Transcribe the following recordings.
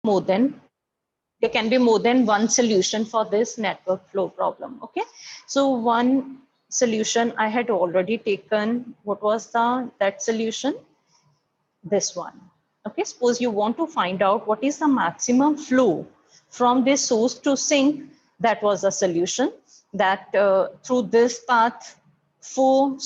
more than, there can be more than one solution for this network flow problem. Okay, so one solution I had already taken. What was that solution? This one. Okay, suppose you want to find out what is the maximum flow from this source to sink. That was a solution, that through this path, 4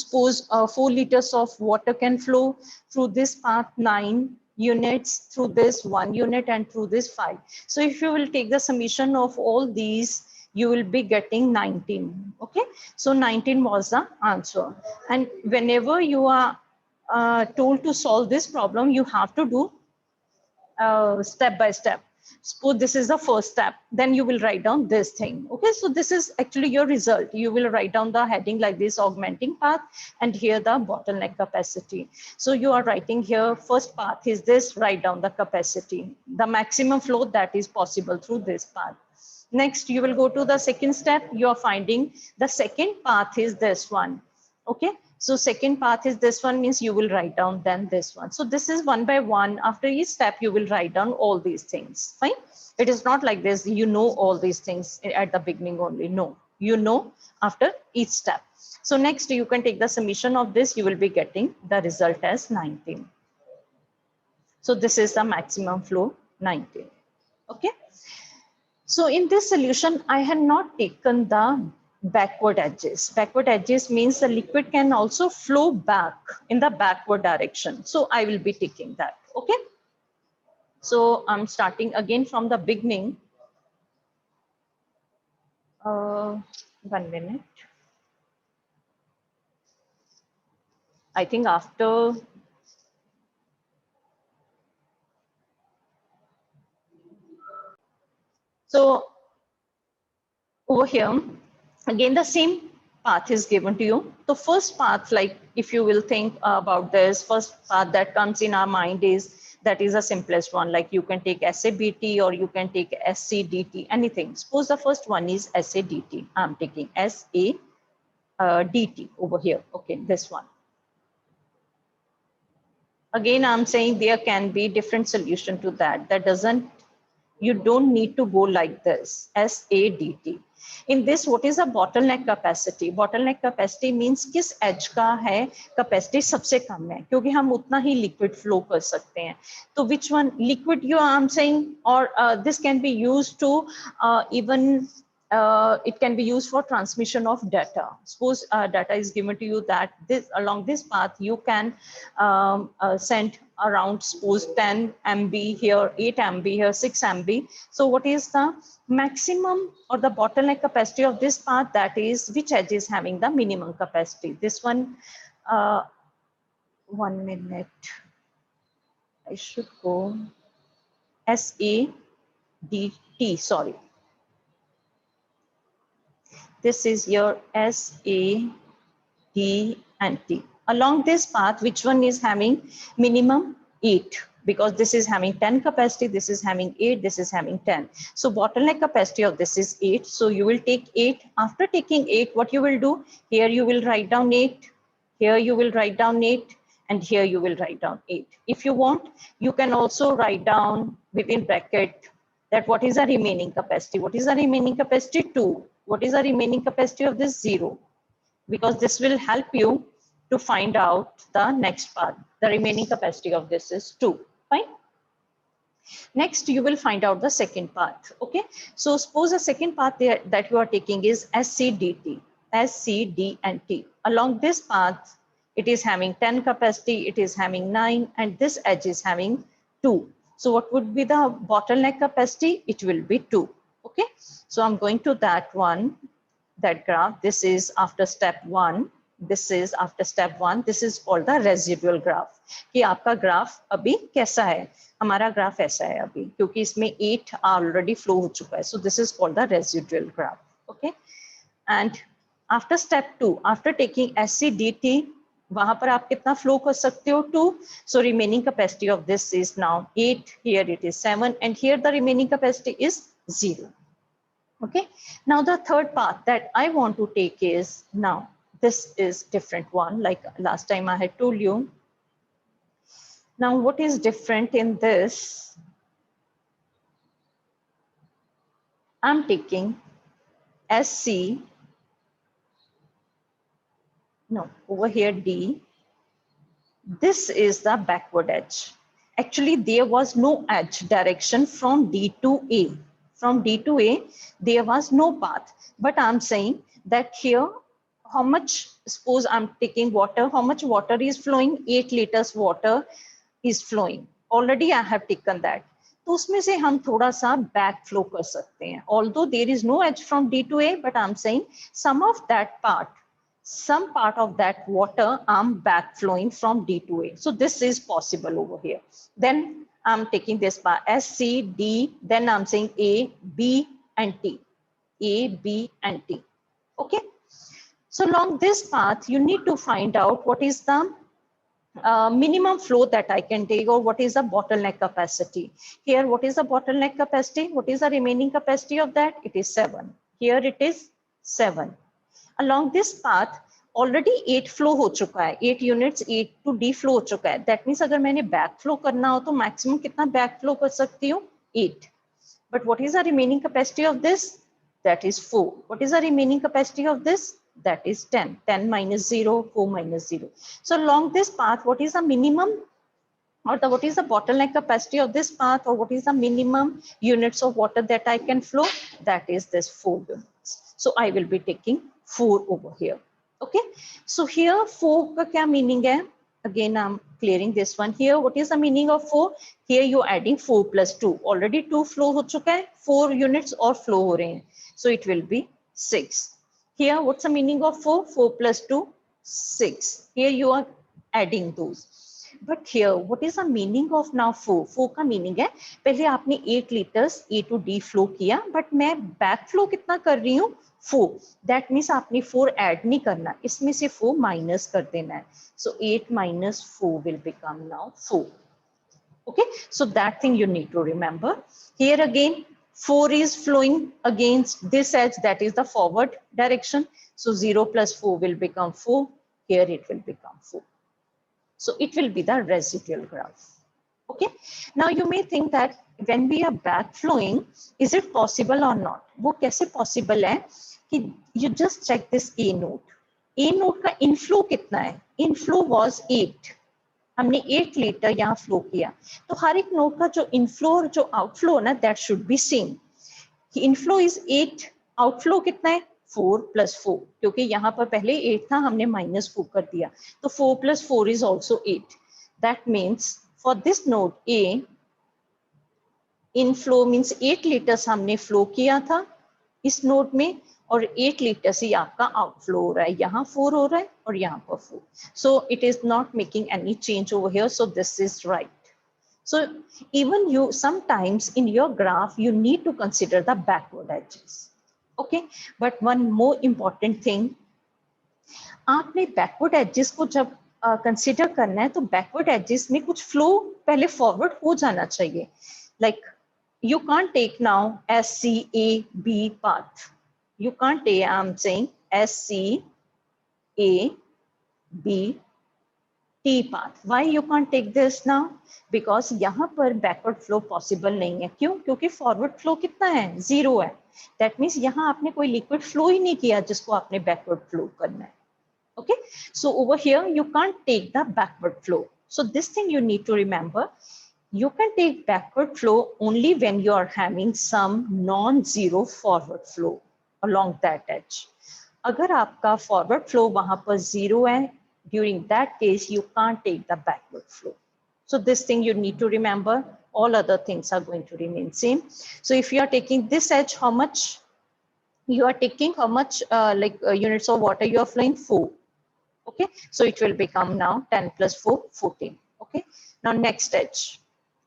liters of water can flow, through this path 9 units, through this 1 unit, and through this 5. So if you will take the summation of all these, you will be getting 19. Okay, so 19 was the answer. And whenever you are told to solve this problem, you have to do step by step. Suppose this is the first step, then you will write down this thing. Okay, so this is actually your result. You will write down the heading like this, augmenting path, and here the bottleneck capacity. So you are writing here, first path is this, write down the capacity, the maximum flow that is possible through this path. Next, you will go to the second step. You are finding the second path is this one. Okay, so second path is this one, means you will write down then this one. So this is one by one. After each step, you will write down all these things. Fine. It is not like this, you know all these things at the beginning only. No, you know after each step. So next, you can take the summation of this. You will be getting the result as 19. So this is the maximum flow, 19. Okay. So in this solution, I had not taken the backward edges. Backward edges means the liquid can also flow back in the backward direction. So I will be taking that. Okay. So I'm starting again from the beginning. 1 minute. I think after so over here, again, the same path is given to you. The first path, like if you will think about this, first path that comes in our mind is, that is the simplest one. Like you can take SABT or you can take SCDT, anything. Suppose the first one is SADT. I'm taking SADT over here. Okay, this one. Again, I'm saying there can be different solution to that. That doesn't, you don't need to go like this, SADT. In this, what is a bottleneck capacity? Bottleneck capacity means किस edge का है capacity सबसे कम है, क्योंकि हम उतना ही liquid flow कर सकते हैं. तो which one liquid you I'm saying, or this can be used to even it can be used for transmission of data. Suppose data is given to you that this along this path you can send around, suppose 10 MB here, 8 MB here, 6 MB. So what is the maximum or the bottleneck capacity of this path? That is which edge is having the minimum capacity. This one, 1 minute. I should go SADT, sorry. This is your SAD and T. Along this path, which one is having minimum? 8, because this is having 10 capacity, this is having 8, this is having 10. So bottleneck capacity of this is 8. So you will take 8. After taking 8, what you will do? Here you will write down 8. Here you will write down 8. And here you will write down 8. If you want, you can also write down within bracket that what is the remaining capacity. What is the remaining capacity? 2. What is the remaining capacity of this? 0. Because this will help you to find out the next part. The remaining capacity of this is 2. Fine. Next, you will find out the second part. Okay. So suppose the second part there that you are taking is SCDT, SCD and T. Along this path, it is having 10 capacity, it is having 9, and this edge is having 2. So what would be the bottleneck capacity? It will be 2. Okay. So I'm going to that one, that graph. This is after step 1. This is after step 1. This is called the residual graph. कि आपका graph अभी कैसा है? हमारा graph ऐसा है अभी, क्योंकि इसमें 8 already flow हो चुका है. So this is called the residual graph. Okay. And after step 2, after taking SCDT, वहां पर आप कितना फ्लो कर सकते हो? 2. So remaining capacity of this is now 8. Here it is 7, and here the remaining capacity is 0. Okay. Now the third path that I want to take is, now this is different one, like last time I had told you. Now what is different in this? I'm taking SC, no, over here D. This is the backward edge. Actually, there was no edge direction from D to A. From D to A, there was no path. But I'm saying that here, how much, suppose I'm taking water, how much water is flowing? 8 liters water is flowing. Already I have taken that. तो उसमें से हम थोड़ा सा back flow कर सकते हैं. Although there is no edge from D to A, but I'm saying some of that part, some part of that water I'm back flowing from D to A. So this is possible over here. Then I'm taking this by S, C, D, then I'm saying A, B, and T. A, B, and T. Okay. So along this path, you need to find out what is the minimum flow that I can take, or what is the bottleneck capacity. Here, what is the bottleneck capacity? What is the remaining capacity of that? It is 7. Here it is 7. Along this path already 8 flow हो चुका है, 8 units 8 to D flow हो चुका है. That means अगर मैंने back flow करना हो तो maximum कितना back flow कर सकती हूँ? 8. But what is the remaining capacity of this? That is 4. What is the remaining capacity of this? That is 10. 10 minus 0, 4 minus 0. So along this path, what is the minimum, or what is the bottleneck capacity of this path, or what is the minimum units of water that I can flow? That is this 4 units. So I will be taking 4 over here. Okay. So here 4 ka kya meaning hai? Again, I'm clearing this one here. What is the meaning of 4? Here you're adding 4 plus 2. Already 2 flow ho chuka hai. 4 units or flow ho rahe hain. So it will be 6. Here, what's the meaning of 4? 4 plus 2, 6. Here you are adding those. But here, what is the meaning of now 4? 4 का meaning है, पहले आपने 8 liters A to D flow किया, but मैं back flow कितना कर रही हूँ? 4. That means आपने 4 add नहीं करना, इसमें से 4 minus कर देना है. So 8 minus 4 will become now 4. Okay, so that thing you need to remember. Here again, 4 is flowing against this edge, that is the forward direction. So 0 plus 4 will become 4. Here it will become 4. So it will be the residual graph. Okay. Now you may think that when we are back flowing, is it possible or not? वो कैसे possible है कि you just check this A node. A node का inflow कितना है? Inflow was 8. हमने 8 litre यहाँ flow किया, तो हर एक नोड का जो इनफ्लो और जो आउटफ्लो ना, that should be same. Inflow is 8, outflow कितना है? 4 plus 4, क्योंकि यहाँ पर पहले 8 था, हमने -4 कर दिया, तो 4 plus 4 is also 8. That means for this node A, inflow means 8 litres हमने फ्लो किया था इस नोड में, और 8 लीटर से आपका आउटफ्लो हो रहा है, यहाँ 4 हो रहा है और यहाँ पर 4. So it is not making any change over here. So this is right. So even you sometimes in your graph you need to consider the backward edges. Okay, but one more important thing, आपने backward edges को जब consider करना है तो backward edges में कुछ flow पहले forward हो जाना चाहिए. Like you can't take now S C A B path. You can't take, I'm saying S C A B T path. Why you can't take this now? Because यहाँ पर backward flow possible नहीं है. क्यों? क्योंकि forward flow कितना है? 0 है. That means यहाँ आपने कोई liquid flow ही नहीं किया जिसको आपने backward flow करना है. Okay. So over here you can't take the backward flow. So this thing you need to remember. You can take backward flow only when you are having some non-zero forward flow along that edge. अगर आपका forward flow वहां पर 0 है, during that case you can't take the backward flow. So this thing you need to remember. All other things are going to remain same. So if you are taking this edge, how much you are taking? How much units of water you are flowing? 4. Okay, so it will become now 10 plus 4, 14. Okay, now next edge.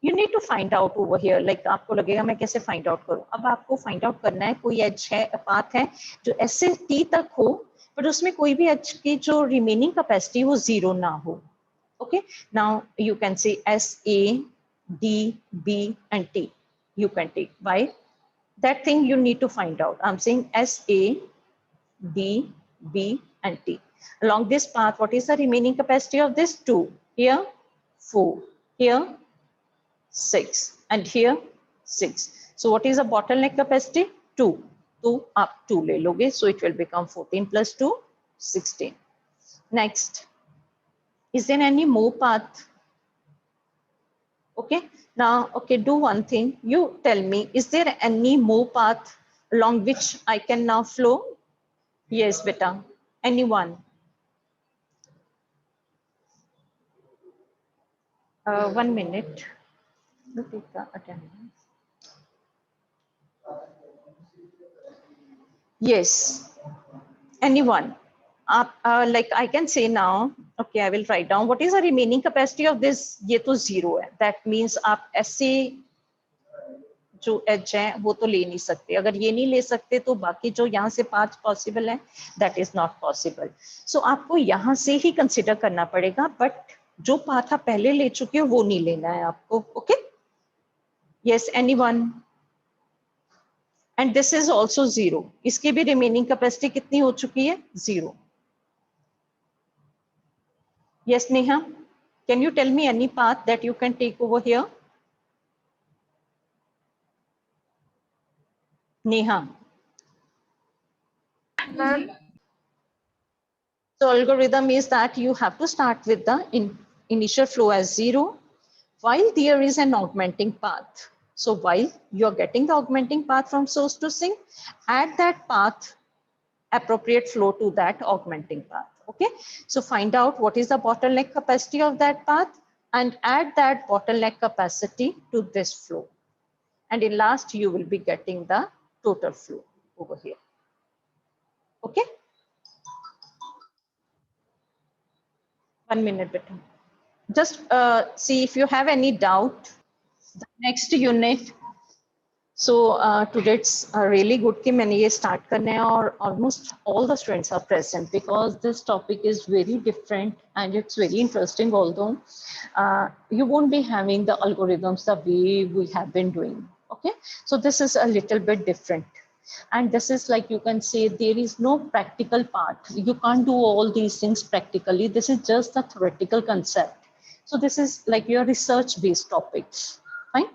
You need to find out over here. Like आपको लगेगा मैं कैसे find out करूँ? अब आपको find out करना है कोई edge है, path है जो S से T तक हो, पर उसमें कोई भी edge की जो remaining capacity वो 0 ना हो. Okay, now you can say S A D B and T. You can take. Why? That thing you need to find out. I'm saying S A D B and T. Along this path, what is the remaining capacity of this? 2. Here 4. Here 6, and here 6. So what is the bottleneck capacity? 2, तो आप 2 ले लोगे, so it will become 14 plus 2, 16. Next, is there any more path? Okay, now, okay, do one thing. You tell me, is there any more path along which I can now flow? Yes, beta. Anyone? 1 minute. Look at the attendance. Yes. Anyone? Like I can say now, okay, I will write down what is the remaining capacity of this. ये तो 0 है. That means आप ऐसे जो H है वो तो ले नहीं सकते. अगर ये नहीं ले सकते तो बाकी जो यहाँ से 5 पॉसिबल है, that is not possible. So आपको यहाँ से ही कंसिडर करना पड़ेगा, बट जो पाथ आप पहले ले चुके हो वो नहीं लेना है आपको. Okay, yes, anyone? And this is also 0. इसकी भी रिमेनिंग कैपेसिटी कितनी हो चुकी है? 0. Yes, Neha, can you tell me any path that you can take over here? Neha. Ma'am. So algorithm is that you have to start with the initial flow as 0 while there is an augmenting path. So while you're getting the augmenting path from source to sink, add that path appropriate flow to that augmenting path. Okay, so find out what is the bottleneck capacity of that path and add that bottleneck capacity to this flow. And in last, you will be getting the total flow over here. Okay. 1 minute, beta. Just see if you have any doubt. The next unit. So today it's really good कि मैंने ये start करना है और almost all the students are present because this topic is very different and it's very interesting. Although you won't be having the algorithms the way we have been doing. Okay, so this is a little bit different. And this is like, you can say there is no practical part. You can't do all these things practically. This is just a theoretical concept. So this is like your research based topics, fine?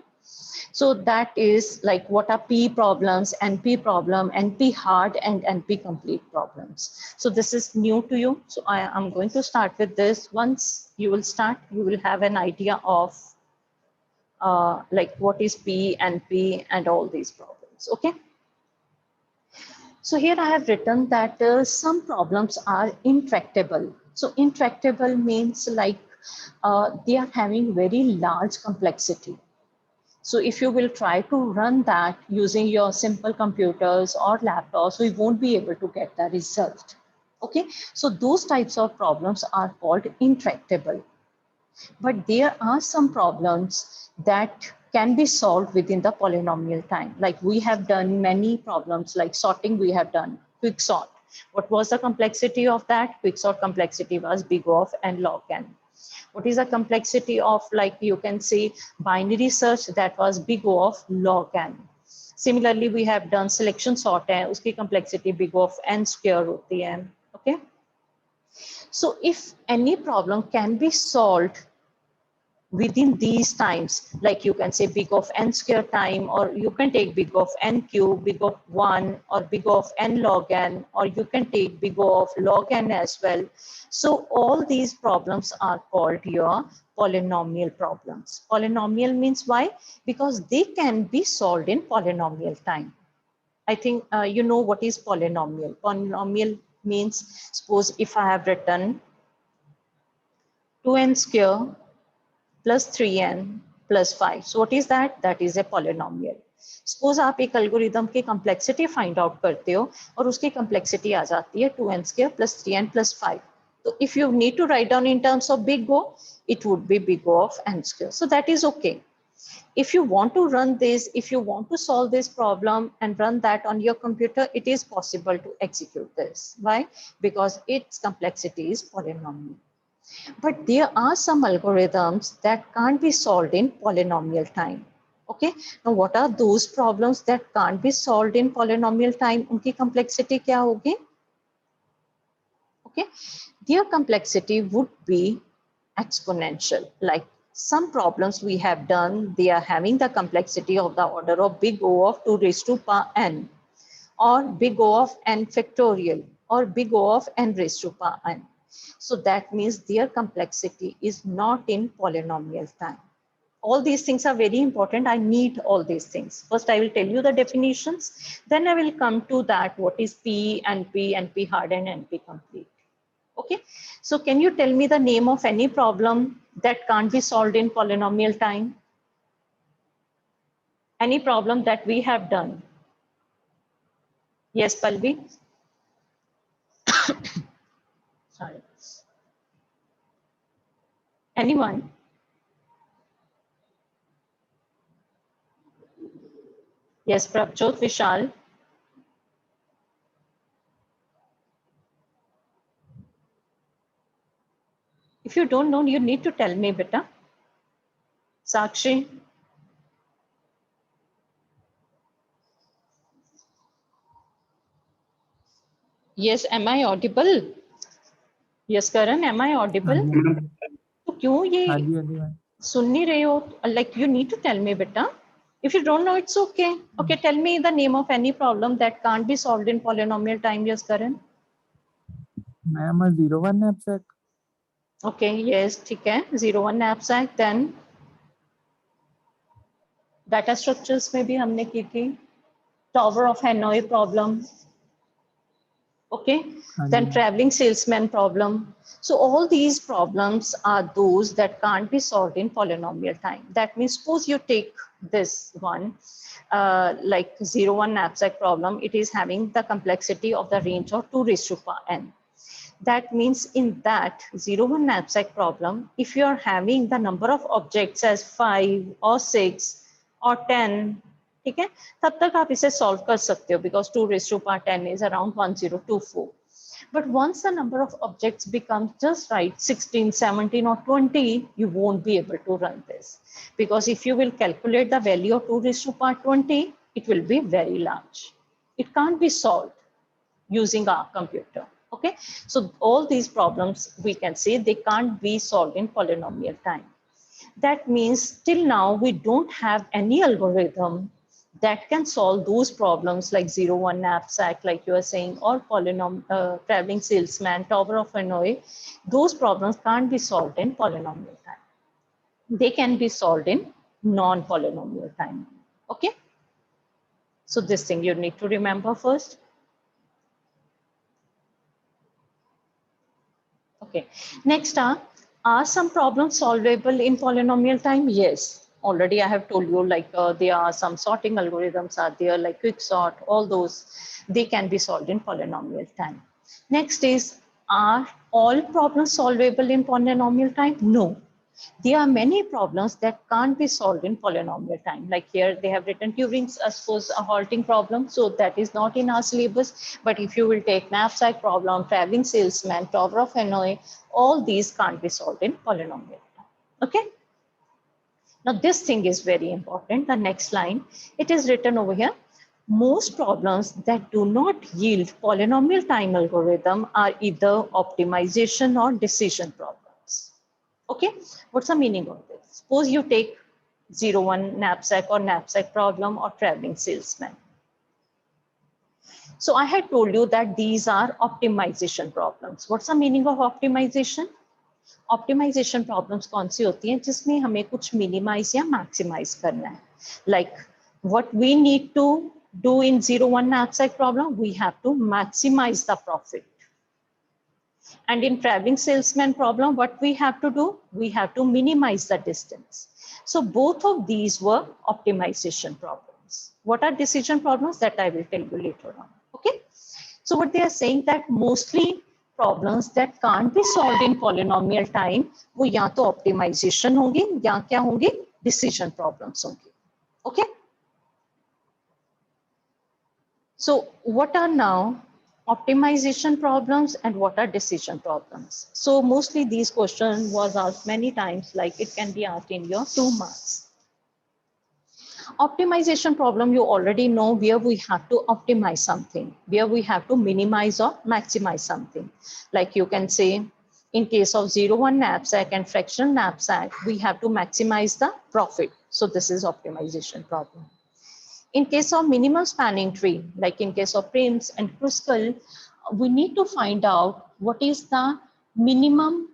So that is like what are P problems, NP problem, NP hard and NP complete problems. So this is new to you. So I am going to start with this. Once you will start, you will have an idea of like what is P, NP and all these problems, okay? So here I have written that some problems are intractable. So intractable means like they are having very large complexity. So if you will try to run that using your simple computers or laptops, we won't be able to get the result. Okay, so those types of problems are called intractable. But there are some problems that can be solved within the polynomial time. Like we have done many problems like sorting, we have done quick sort. What was the complexity of that? Quick sort complexity was big O of n log n. What is the complexity of, like you can say, binary search? That was big O of log n. Similarly, we have done selection sort है, उसकी complexity big O of n square होती है. Okay. So if any problem can be solved within these times, like you can say big of n square time, or you can take big of n cube, big of 1, or big of n log n, or you can take big of log n as well. So all these problems are called your polynomial problems. Polynomial means why? Because they can be solved in polynomial time. I think you know what is polynomial. Polynomial means, suppose if I have written 2n square plus 3n plus 5. So what is that? That is a polynomial. Suppose आप एक algorithm की complexity find out करते हो और उसकी complexity आ जाती है 2n square plus 3n plus 5. So if you need to write down in terms of big O, it would be big O of n square. So that is okay. If you want to run this, if you want to solve this problem and run that on your computer, it is possible to execute this. Why? Because its complexity is polynomial. But there are some algorithms that can't be solved in polynomial time. Okay, now what are those problems that can't be solved in polynomial time? Unki complexity kya hogi? Okay, their complexity would be exponential. Like some problems we have done, they are having the complexity of the order of big O of 2 raised to power n. or big O of n factorial or big O of n raised to power n. So that means their complexity is not in polynomial time. All these things are very important. I need all these things. First, I will tell you the definitions. Then I will come to that. What is P, NP hard, and NP complete. Okay. So can you tell me the name of any problem that can't be solved in polynomial time? Any problem that we have done? Yes, Palvi? Sorry. Anyone? Yes, Prabjot, Vishal. If you don't know, you need to tell me, beta. Sakshi. Yes, am I audible? Yes, Karan, am I audible? तो क्यों ये सुन नहीं रहे हो? Like you need to tell me, beta. If you don't know, it's okay. Okay, tell me the name of any problem that can't be solved in polynomial time. Yes, Karan. Ma'am, a 0-1 knapsack. Okay, yes, ठीक है. 0-1 knapsack. Then data structures में भी हमने की थी. Tower of Hanoi problem. Okay, then traveling salesman problem. So all these problems are those that can't be solved in polynomial time. That means suppose you take this one, like 0-1 knapsack problem, it is having the complexity of the range of 2 raised to power n. That means in that 0-1 knapsack problem, if you are having the number of objects as 5 or 6 or 10, ठीक है, तब तक आप इसे solve कर सकते हो because 2 raised to power 10 is around 1024. But once the number of objects becomes just right 16, 17 or 20, you won't be able to run this. Because if you will calculate the value of 2 raised to power 20, it will be very large. It can't be solved using our computer. Okay, so all these problems we can say they can't be solved in polynomial time. That means till now we don't have any algorithm that can solve those problems like 0-1 knapsack, like you are saying, or traveling salesman, Tower of Hanoi. Those problems can't be solved in polynomial time. They can be solved in non-polynomial time. Okay, so this thing you need to remember first. Okay, next are some problems solvable in polynomial time? Yes, already I have told you, like there are some sorting algorithms are there, like quicksort, all those, they can be solved in polynomial time. Next is, are all problems solvable in polynomial time? No. There are many problems that can't be solved in polynomial time. Like here, they have written Turing's, suppose, a halting problem. So that is not in our syllabus. But if you will take knapsack problem, traveling salesman, Tower of Hanoi, all these can't be solved in polynomial time. Okay. Now this thing is very important. The next line, it is written over here. Most problems that do not yield polynomial time algorithm are either optimization or decision problems. Okay, what's the meaning of this? Suppose you take 0-1 knapsack or knapsack problem or traveling salesman. So I had told you that these are optimization problems. What's the meaning of optimization? Optimization problems कौन सी होती हैं जिसमें हमें कुछ minimize या maximize करना है. Like what we need to do in 0-1 knapsack problem, we have to maximize the profit. And in traveling salesman problem, what we have to do? We have to minimize the distance. So both of these were optimization problems. What are decision problems? That I will tell you later on. Okay. So what they are saying that mostly problems that can't be solved in polynomial time, वो या तो optimization होंगे या क्या होंगे? Decision problems होंगे. Okay. So what are now optimization problems and what are decision problems? So mostly these questions was asked many times, like it can be asked in your 2 marks. Optimization problem, you already know where we have to optimize something, where we have to minimize or maximize something. Like you can say, in case of 0-1 knapsack and fractional knapsack, we have to maximize the profit. So this is optimization problem. In case of minimum spanning tree, like in case of Prince and Kruskal, we need to find out what is the minimum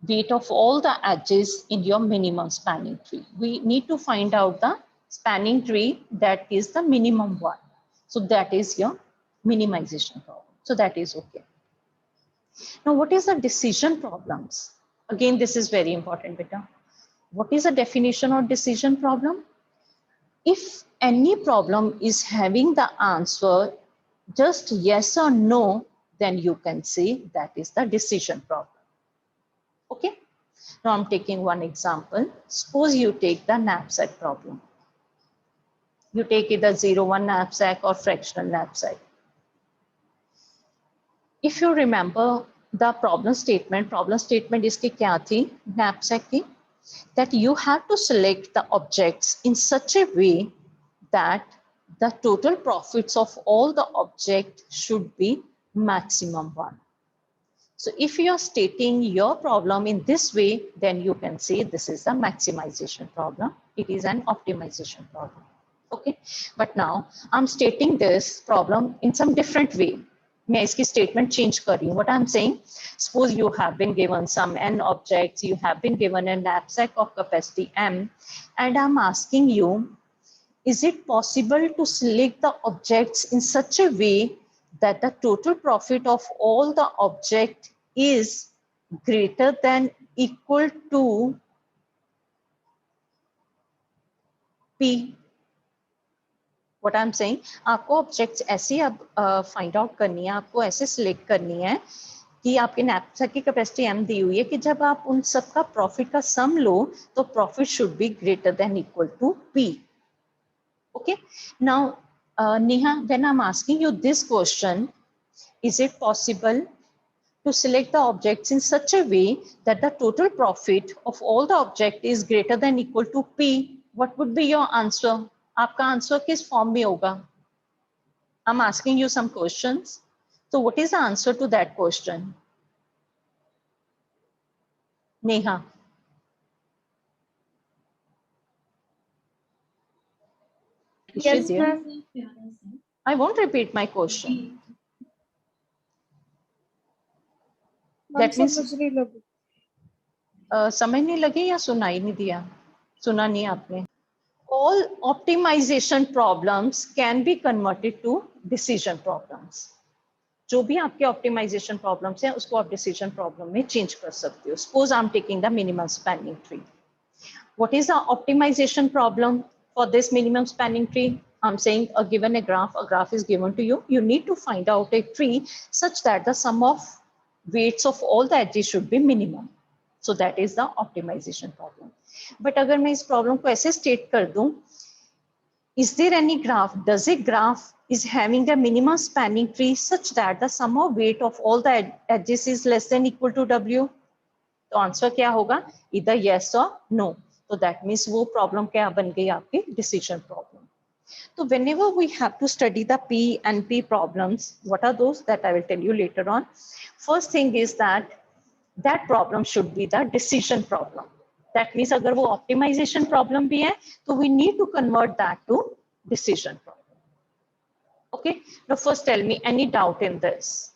weight of all the edges in your minimum spanning tree. We need to find out the spanning tree that is the minimum one. So that is your minimization problem. So that is okay. Now, what is the decision problems? Again, this is very important, beta. What is the definition of decision problem? If any problem is having the answer just yes or no, then you can say that is the decision problem. Okay. Now I'm taking one example. Suppose you take the knapsack problem. You take either 0-1 knapsack or fractional knapsack. If you remember the problem statement इसकी क्या थी knapsack की? That you have to select the objects in such a way that the total profits of all the objects should be maximum one. So if you are stating your problem in this way, then you can say this is a maximization problem. It is an optimization problem. Okay, but now I'm stating this problem in some different way. मैं इसकी statement change कर रही हूँ. What I'm saying, suppose you have been given some n objects, you have been given a knapsack of capacity m, and I'm asking you, is it possible to select the objects in such a way that the total profit of all the object is greater than equal to P? What I'm saying, आपको objects ऐसे अब find out करनी है, आपको ऐसे select करनी है कि आपके knapsack की कैपेसिटी m दी हुई है कि जब आप उन सब का प्रॉफिट का सम लो तो profit should be greater than equal to P. Okay, now Neha, when I'm asking you this question, is it possible to select the objects in such a way that the total profit of all the object is greater than equal to P? What would be your answer? आपका answer किस form में होगा? I'm asking you some questions. So what is the answer to that question? Neha. Yes, ma'am. I won't repeat my question. That means समझ नहीं लगे या सुनाई नहीं दिया? सुना नहीं आपने? All optimization problems can be converted to decision problems. जो भी आपके optimization problems हैं उसको आप decision problem में change कर सकते हो. Suppose I'm taking the minimum spanning tree. What is the optimization problem for this minimum spanning tree? I'm saying given a graph is given to you. You need to find out a tree such that the sum of weights of all the edges should be minimum. So that is the optimization problem. But अगर मैं इस problem को ऐसे state कर दूं, is there any graph? Does a graph is having a minimum spanning tree such that the sum of weight of all the edges is less than equal to W? तो answer क्या होगा? Either yes or no. So that means वो problem क्या बन गई आपकी decision problem. So whenever we have to study the P and P problems, what are those? That I will tell you later on. First thing is that problem should be the decision problem. That means अगर वो optimization problem भी है, तो we need to convert that to decision problem. Okay. Now first tell me any doubt in this.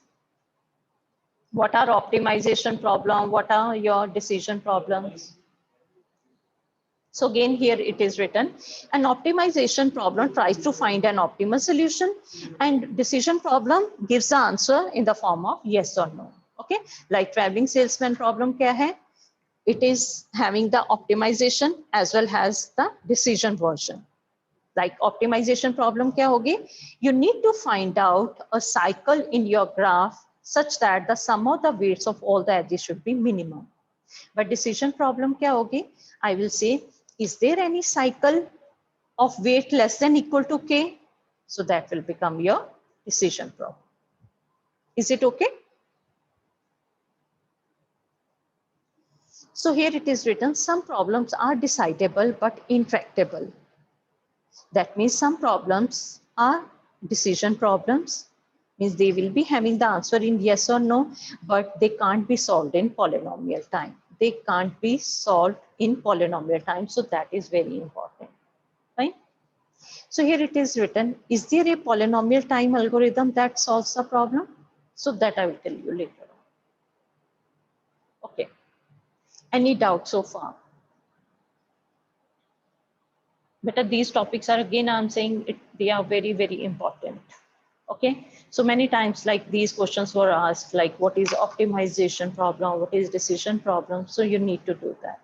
What are optimization problem? What are your decision problems? So again, here it is written, an optimization problem tries to find an optimal solution and decision problem gives the answer in the form of yes or no. Okay, like traveling salesman problem kya hai? It is having the optimization as well as the decision version. Like optimization problem kya hogi? You need to find out a cycle in your graph such that the sum of the weights of all the edges should be minimum. But decision problem kya hogi? I will say, is there any cycle of weight less than equal to K? So that will become your decision problem. Is it okay? So here it is written, some problems are decidable but intractable. That means some problems are decision problems, means they will be having the answer in yes or no, but they can't be solved in polynomial time. They can't be solved in polynomial time. So that is very important, right? So here it is written, is there a polynomial time algorithm that solves the problem? So that I will tell you later on. Okay. Any doubt so far? But these topics are, again, I'm saying it, they are very, very important. Okay. So many times like these questions were asked, like what is optimization problem? What is decision problem? So you need to do that.